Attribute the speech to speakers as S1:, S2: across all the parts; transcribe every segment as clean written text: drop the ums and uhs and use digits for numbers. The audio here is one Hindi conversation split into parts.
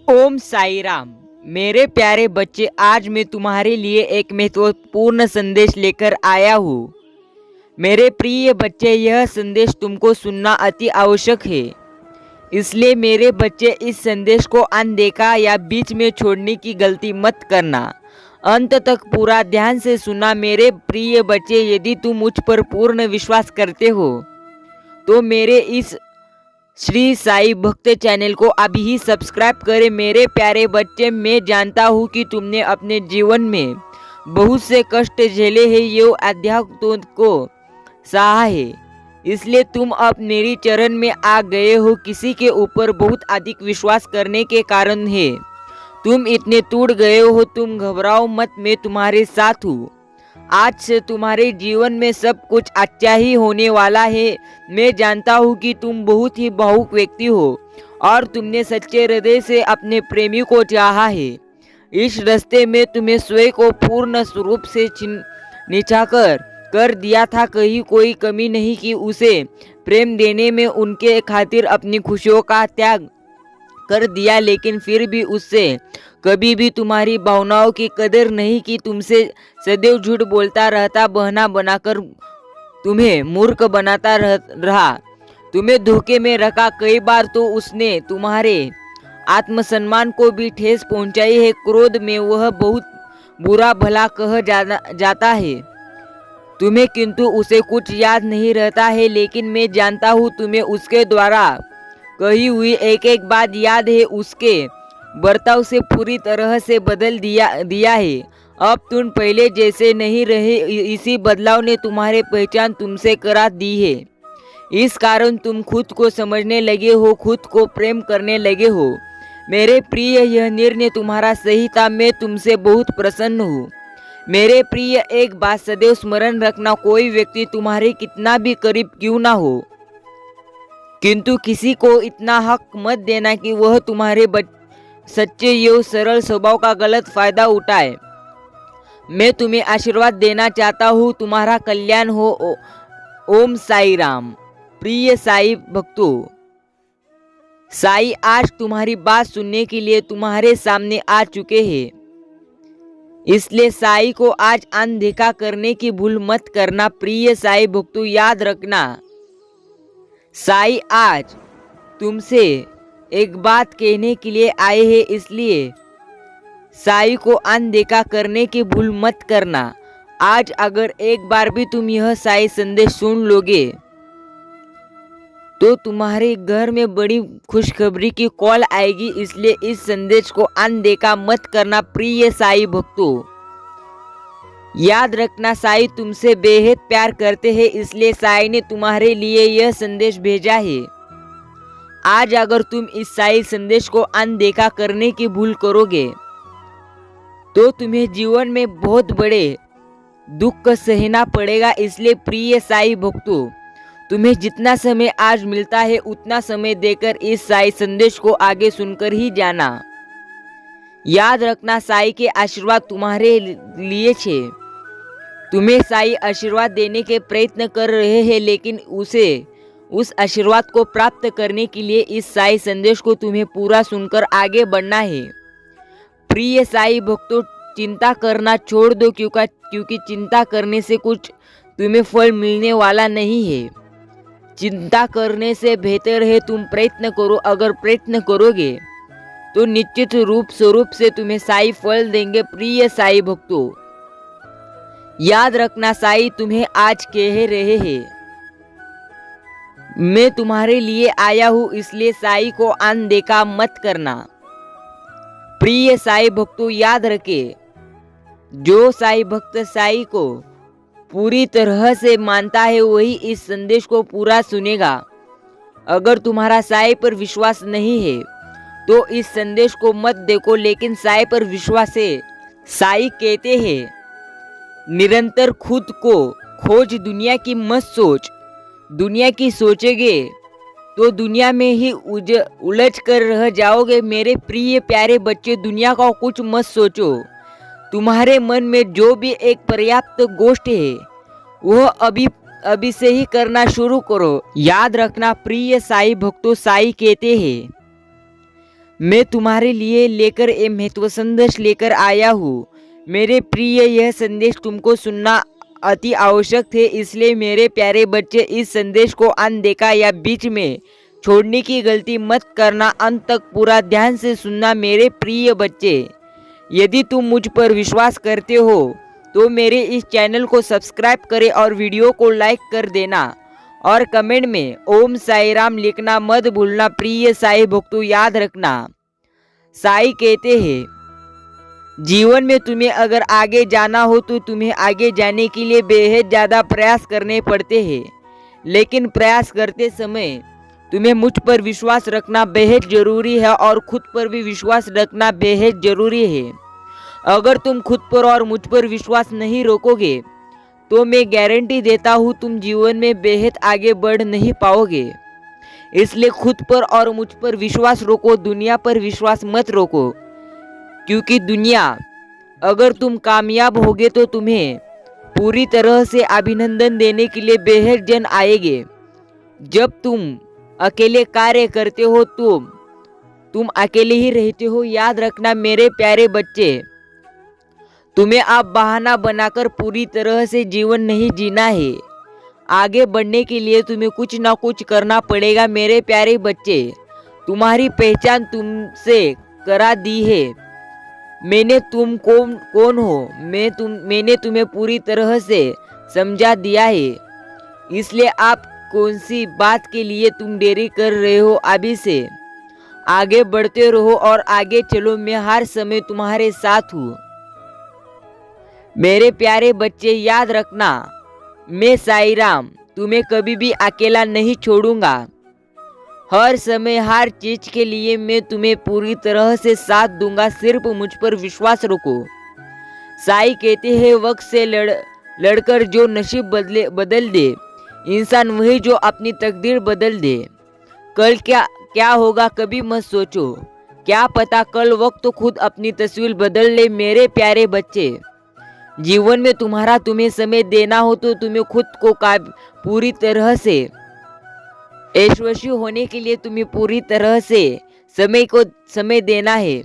S1: ओम साई राम। मेरे प्यारे बच्चे, आज मैं तुम्हारे लिए एक महत्वपूर्ण संदेश लेकर आया हूँ। मेरे प्रिय बच्चे, यह संदेश तुमको सुनना अति आवश्यक है। इसलिए मेरे बच्चे, इस संदेश को अनदेखा या बीच में छोड़ने की गलती मत करना। अंत तक पूरा ध्यान से सुनना मेरे प्रिय बच्चे। यदि तुम मुझ पर पूर्ण विश्वास करते हो तो मेरे इस श्री साई भक्त चैनल को अभी ही सब्सक्राइब करें। मेरे प्यारे बच्चे, मैं जानता हूँ कि तुमने अपने जीवन में बहुत से कष्ट झेले हैं, ये अध्यात्म को सहा है, इसलिए तुम अब मेरी चरण में आ गए हो। किसी के ऊपर बहुत अधिक विश्वास करने के कारण है तुम इतने टूट गए हो। तुम घबराओ मत, मैं तुम्हारे साथ हूँ। आज से तुम्हारे जीवन में सब कुछ अच्छा ही होने वाला है। मैं जानता हूँ कि तुम बहुत ही भावुक व्यक्ति हो और तुमने सच्चे हृदय से अपने प्रेमी को चाहा है। इस रास्ते में तुम्हें स्वयं को पूर्ण रूप से निछाकर कर दिया था। कहीं कोई कमी नहीं की उसे प्रेम देने में, उनके खातिर अपनी खुशियों का त्याग कर दिया, लेकिन फिर भी उससे कभी भी तुम्हारी भावनाओं की कदर नहीं की। तुमसे सदैव झूठ बोलता रहता, बहाना बनाकर तुम्हें मूर्ख बनाता रहा, तुम्हें धोखे में रखा। कई बार तो उसने तुम्हारे आत्मसम्मान को भी ठेस पहुंचाई है। क्रोध में वह बहुत बुरा भला कह जाता है तुम्हें, किंतु उसे कुछ याद नहीं रहता है। लेकिन मैं जानता हूँ तुम्हें उसके द्वारा कही हुई एक एक बात याद है। उसके बर्ताव से पूरी तरह से बदल दिया है। अब तुम पहले जैसे नहीं रहे। इसी बदलाव ने तुम्हारी पहचान तुमसे करा दी है। इस कारण तुम खुद को समझने लगे हो, खुद को प्रेम करने लगे हो। मेरे प्रिय, यह निर्णय तुम्हारा सही था। मैं तुमसे बहुत प्रसन्न हूँ। मेरे प्रिय, एक बात सदैव स्मरण रखना, कोई व्यक्ति तुम्हारे कितना भी करीब क्यों ना हो, किंतु किसी को इतना हक मत देना कि वह तुम्हारे सच्चे एवं सरल स्वभाव का गलत फायदा उठाए। मैं तुम्हें आशीर्वाद देना चाहता हूँ, तुम्हारा कल्याण हो। ओम साई राम। प्रिय साई भक्तों, साई आज तुम्हारी बात सुनने के लिए तुम्हारे सामने आ चुके हैं। इसलिए साई को आज अनदेखा करने की भूल मत करना। प्रिय साई भक्तों, याद रखना, साई आज तुमसे एक बात कहने के लिए आए हैं, इसलिए साई को अनदेखा करने की भूल मत करना। आज अगर एक बार भी तुम यह साई संदेश सुन लोगे तो तुम्हारे घर में बड़ी खुशखबरी की कॉल आएगी। इसलिए इस संदेश को अनदेखा मत करना। प्रिय साई भक्तों, याद रखना, साई तुमसे बेहद प्यार करते हैं, इसलिए साई ने तुम्हारे लिए यह संदेश भेजा है। आज अगर तुम इस साई संदेश को अनदेखा करने की भूल करोगे तो तुम्हें जीवन में बहुत बड़े दुख सहना पड़ेगा। इसलिए प्रिय साई भक्तों, तुम्हें जितना समय आज मिलता है उतना समय देकर इस साई संदेश को आगे सुनकर ही जाना। याद रखना, साई के आशीर्वाद तुम्हारे लिए छे। तुम्हें साई आशीर्वाद देने के प्रयत्न कर रहे हैं, लेकिन उस आशीर्वाद को प्राप्त करने के लिए इस साई संदेश को तुम्हें पूरा सुनकर आगे बढ़ना है। प्रिय साई भक्तों, चिंता करना छोड़ दो, क्योंकि चिंता करने से कुछ तुम्हें फल मिलने वाला नहीं है। चिंता करने से बेहतर है तुम प्रयत्न करो। अगर प्रयत्न करोगे तो निश्चित रूप से तुम्हें साई फल देंगे। प्रिय साई भक्तों, याद रखना, साई तुम्हें आज कह रहे हैं, मैं तुम्हारे लिए आया हूँ, इसलिए साई को अनदेखा मत करना। प्रिय साई भक्तों, याद रखें, जो साई भक्त साई को पूरी तरह से मानता है वही इस संदेश को पूरा सुनेगा। अगर तुम्हारा साई पर विश्वास नहीं है तो इस संदेश को मत देखो, लेकिन साई पर विश्वास है। साई कहते हैं, निरंतर खुद को खोज, दुनिया की मत सोच। दुनिया की सोचोगे तो दुनिया में ही उलझ कर रह जाओगे। मेरे प्रिय प्यारे बच्चे, दुनिया का कुछ मत सोचो। तुम्हारे मन में जो भी एक पर्याप्त गोष्ठ है वह अभी से ही करना शुरू करो। याद रखना प्रिय साई भक्तों, साई कहते हैं, मैं तुम्हारे लिए लेकर एक महत्व संदेश लेकर आया हूँ। मेरे प्रिय, यह संदेश तुमको सुनना अति आवश्यक है, इसलिए मेरे प्यारे बच्चे इस संदेश को अनदेखा या बीच में छोड़ने की गलती मत करना। अंत तक पूरा ध्यान से सुनना मेरे प्रिय बच्चे। यदि तुम मुझ पर विश्वास करते हो तो मेरे इस चैनल को सब्सक्राइब करें और वीडियो को लाइक कर देना और कमेंट में ओम साई राम लिखना मत भूलना। प्रिय साई भक्तों, याद रखना, साई कहते हैं जीवन में तुम्हें अगर आगे जाना हो तो तुम्हें आगे जाने के लिए बेहद ज़्यादा प्रयास करने पड़ते हैं, लेकिन प्रयास करते समय तुम्हें मुझ पर विश्वास रखना बेहद ज़रूरी है और खुद पर भी विश्वास रखना बेहद ज़रूरी है। अगर तुम खुद पर और मुझ पर विश्वास नहीं रखोगे तो मैं गारंटी देता हूँ तुम जीवन में बेहद आगे बढ़ नहीं पाओगे। इसलिए खुद पर और मुझ पर विश्वास रखो, दुनिया पर विश्वास मत रखो, क्योंकि दुनिया अगर तुम कामयाब होगे तो तुम्हें पूरी तरह से अभिनंदन देने के लिए बेहद जन आएंगे। जब तुम अकेले कार्य करते हो तो तुम अकेले ही रहते हो। याद रखना मेरे प्यारे बच्चे, तुम्हें अब बहाना बनाकर पूरी तरह से जीवन नहीं जीना है। आगे बढ़ने के लिए तुम्हें कुछ ना कुछ करना पड़ेगा। मेरे प्यारे बच्चे, तुम्हारी पहचान तुमसे करा दी है। मैंने तुम कौन हो मैंने तुम्हें पूरी तरह से समझा दिया है। इसलिए आप कौन सी बात के लिए तुम देरी कर रहे हो? अभी से आगे बढ़ते रहो और आगे चलो। मैं हर समय तुम्हारे साथ हूँ। मेरे प्यारे बच्चे, याद रखना, मैं साई राम तुम्हें कभी भी अकेला नहीं छोड़ूंगा। हर समय हर चीज के लिए मैं तुम्हें पूरी तरह से साथ दूंगा। सिर्फ मुझ पर विश्वास रखो। साई कहते हैं वक्त से लड़कर जो नसीब बदल दे इंसान वही जो अपनी तकदीर बदल दे। कल क्या होगा कभी मत सोचो, क्या पता कल वक्त खुद अपनी तस्वीर बदल ले। मेरे प्यारे बच्चे, जीवन में तुम्हें समय देना हो तो तुम्हें खुद को पूरी तरह से ऐश्वर्य होने के लिए तुम्हें पूरी तरह से समय देना है।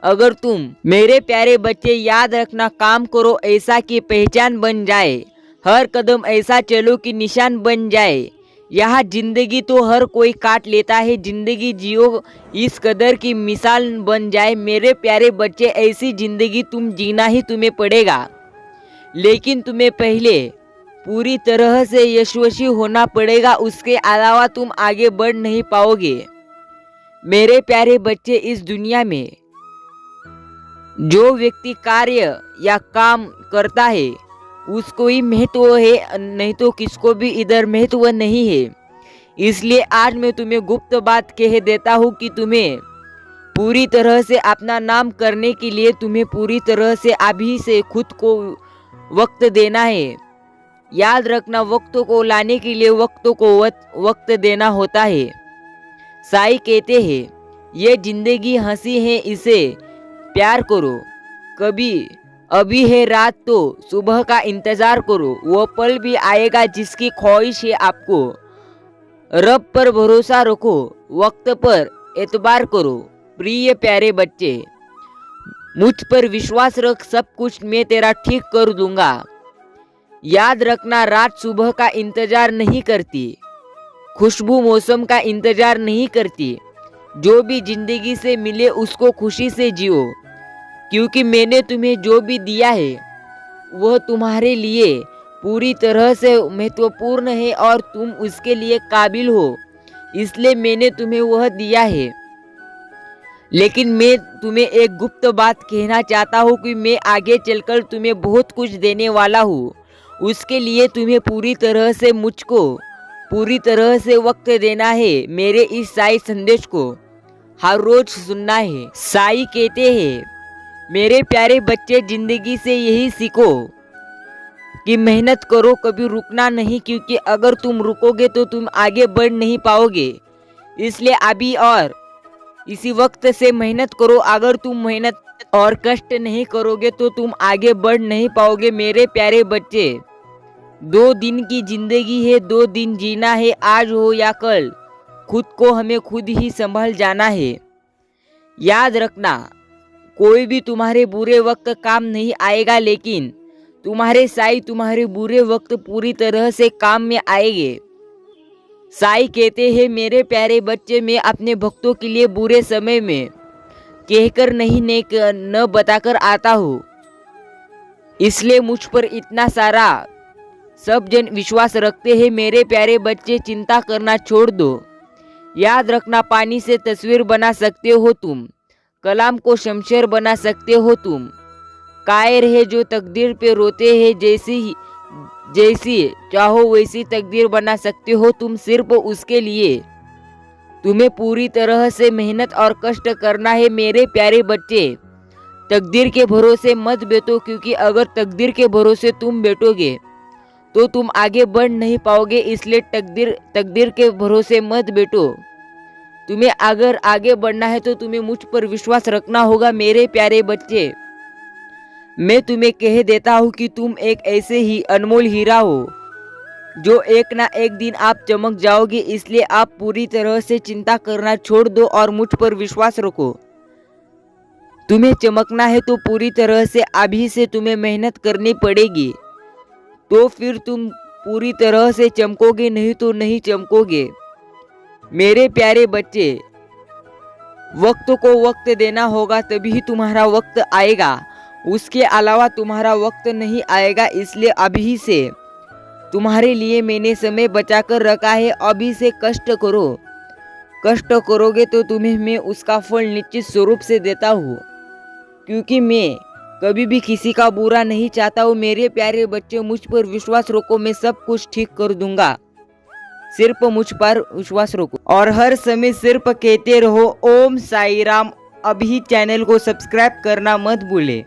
S1: अगर तुम मेरे प्यारे बच्चे, याद रखना, काम करो ऐसा कि पहचान बन जाए, हर कदम ऐसा चलो कि निशान बन जाए। यह जिंदगी तो हर कोई काट लेता है, जिंदगी जियो इस कदर की मिसाल बन जाए। मेरे प्यारे बच्चे, ऐसी जिंदगी तुम जीना ही तुम्हें पड़ेगा, लेकिन तुम्हें पहले पूरी तरह से यशस्वी होना पड़ेगा। उसके अलावा तुम आगे बढ़ नहीं पाओगे। मेरे प्यारे बच्चे, इस दुनिया में जो व्यक्ति कार्य या काम करता है उसको ही महत्व है, नहीं तो किसको भी इधर महत्व नहीं है। इसलिए आज मैं तुम्हें गुप्त बात कह देता हूँ कि तुम्हें पूरी तरह से अपना नाम करने के लिए तुम्हें पूरी तरह से अभी से खुद को वक्त देना है। याद रखना, वक्त को लाने के लिए वक्त को वक्त देना होता है। साई कहते हैं ये जिंदगी हंसी है, इसे प्यार करो। कभी अभी है रात तो सुबह का इंतजार करो। वो पल भी आएगा जिसकी ख्वाहिश है आपको। रब पर भरोसा रखो, वक्त पर एतबार करो। प्रिय प्यारे बच्चे, मुझ पर विश्वास रख, सब कुछ मैं तेरा ठीक कर दूंगा। याद रखना, रात सुबह का इंतजार नहीं करती, खुशबू मौसम का इंतजार नहीं करती। जो भी जिंदगी से मिले उसको खुशी से जियो, क्योंकि मैंने तुम्हें जो भी दिया है वह तुम्हारे लिए पूरी तरह से महत्वपूर्ण है और तुम उसके लिए काबिल हो, इसलिए मैंने तुम्हें वह दिया है। लेकिन मैं तुम्हें एक गुप्त बात कहना चाहता हूँ कि मैं आगे चलकर तुम्हें बहुत कुछ देने वाला हूँ। उसके लिए तुम्हें पूरी तरह से मुझको पूरी तरह से वक्त देना है। मेरे इस साई संदेश को हर रोज सुनना है। साई कहते हैं मेरे प्यारे बच्चे, जिंदगी से यही सीखो कि मेहनत करो, कभी रुकना नहीं, क्योंकि अगर तुम रुकोगे तो तुम आगे बढ़ नहीं पाओगे। इसलिए अभी और इसी वक्त से मेहनत करो। अगर तुम मेहनत और कष्ट नहीं करोगे तो तुम आगे बढ़ नहीं पाओगे। मेरे प्यारे बच्चे, 2 दिन की जिंदगी है, 2 दिन जीना है, आज हो या कल। खुद को हमें खुद ही संभाल जाना है। याद रखना, कोई भी तुम्हारे बुरे वक्त काम नहीं आएगा, लेकिन तुम्हारे साईं तुम्हारे बुरे वक्त पूरी तरह से काम में आएंगे। साईं कहते हैं, मेरे प्यारे बच्चे, मैं अपने भक्तों के लिए बुरे समय में कहकर नहीं न बताकर आता हूँ, इसलिए मुझ पर इतना सारा सब जन विश्वास रखते हैं। मेरे प्यारे बच्चे, चिंता करना छोड़ दो। याद रखना, पानी से तस्वीर बना सकते हो तुम, कलाम को शमशेर बना सकते हो तुम। कायर है जो तकदीर पे रोते हैं, जैसी चाहो वैसी तकदीर बना सकते हो तुम। सिर्फ उसके लिए तुम्हें पूरी तरह से मेहनत और कष्ट करना है। मेरे प्यारे बच्चे, तकदीर के भरोसे मत बैठो, क्योंकि अगर तकदीर के भरोसे तुम बैठोगे तो तुम आगे बढ़ नहीं पाओगे। इसलिए तकदीर के भरोसे मत बैठो। तुम्हें अगर आगे बढ़ना है तो तुम्हें मुझ पर विश्वास रखना होगा। मेरे प्यारे बच्चे, मैं तुम्हें कह देता हूँ कि तुम एक ऐसे ही अनमोल हीरा हो जो एक ना एक दिन आप चमक जाओगे। इसलिए आप पूरी तरह से चिंता करना छोड़ दो और मुझ पर विश्वास रखो। तुम्हें चमकना है तो पूरी तरह से अभी से तुम्हें मेहनत करनी पड़ेगी, तो फिर तुम पूरी तरह से चमकोगे, नहीं तो नहीं चमकोगे। मेरे प्यारे बच्चे, वक्त को वक्त देना होगा, तभी तुम्हारा वक्त आएगा। उसके अलावा तुम्हारा वक्त नहीं आएगा। इसलिए अभी से तुम्हारे लिए मैंने समय बचाकर रखा है। अभी से कष्ट करो। कष्ट करोगे तो तुम्हें मैं उसका फल निश्चित स्वरूप से देता हूँ, क्योंकि मैं कभी भी किसी का बुरा नहीं चाहता हूँ। मेरे प्यारे बच्चे, मुझ पर विश्वास रखो, मैं सब कुछ ठीक कर दूंगा। सिर्फ मुझ पर विश्वास रखो और हर समय सिर्फ कहते रहो ओम साई राम। अभी चैनल को सब्सक्राइब करना मत भूले।